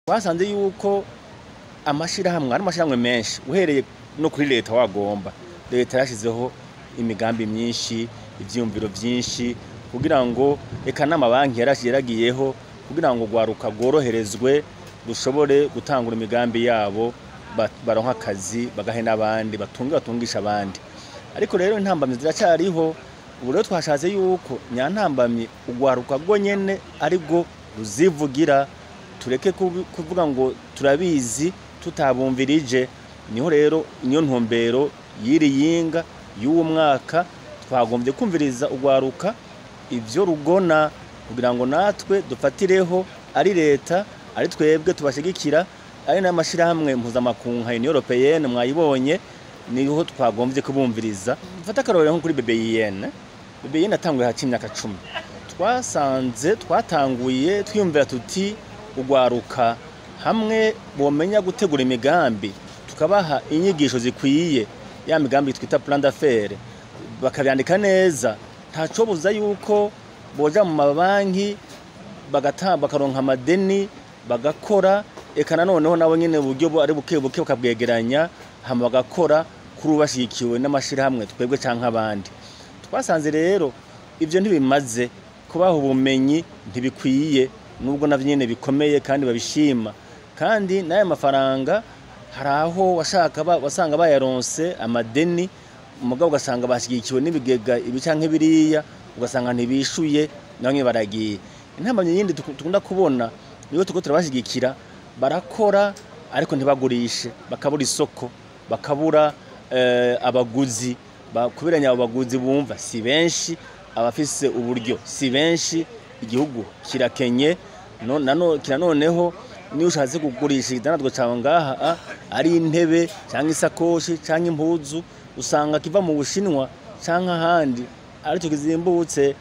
Twasanze yuko amashirahamwe menshi uhereye no kuri leta wagomba leta yashizeho imigambi myinshi ivyumviro vyinshi kugira ngo eka n'amabanki yaragiyeho kugira ngo gwaruka gworoherezwe rushobore gutangura imigambi yabo baronka akazi bagahe n'abandi batungisha abandi. Ariko rero intambamyi ziracyariho. Ubu rero twashatse yuko nyantambamyi ugwaruka gwo nyene ariko ruzivugira, tureke kuvuga ngo turabizi tutabumvirije. Niho rero niyo ntumbero yiri yinga y'uwo mwaka twagombye kumviriza ugwaruka ivyo rugona kugira ngo natwe dufatireho ari leta ari twebwe tubashigikira ari n'amashirahamwe mpuzamakungu nka Union Européenne mwayibonye niho twagombye kubumviriza. Mfata akarorero nko kuri BBN atanguye haci imyaka 10. Twasanze twatanguye twiyumvira tuti ugwaruka hamwe bomenya gutegura imigambi tukabaha inyigisho zikwiye ya migambi twita plan d'affaires bakabyandika neza, ntaco buza yuko boja mu mabanki bakaronka amadeni bagakora, eka noneho nabo nyene uburyo ari bukebuke bakabwegeranya hama bagakora kuri ubashikiwe n'amashirahamwe twebwe canke abandi. Twasanze rero ivyo ntibimaze kubaha ubumenyi ntibikwiye nubwo navyo nyene bikomeye kandi babishima, kandi naye mafaranga haraho wasanga bayaronse amadeni umugabo ugasanga bashigikiwe n'ibigega ibi canke biriya ugasanga ntibishuye namwe baragiye. Intambamyi yindi tukunda kubona niyo tuko turabashigikira barakora ariko ntibagurishe, bakabura isoko, bakabura abaguzi, kubiranya abaguzi bumva si benshi, abafise uburyo si benshi, igihugu kirakenye noneho niyo ushatse kugurisha idanazwa cawe ngaha ari intebe canke isakoshi canke impuzu usanga kiva mu Bushinwa canke ahandi aricyo kizimbutse.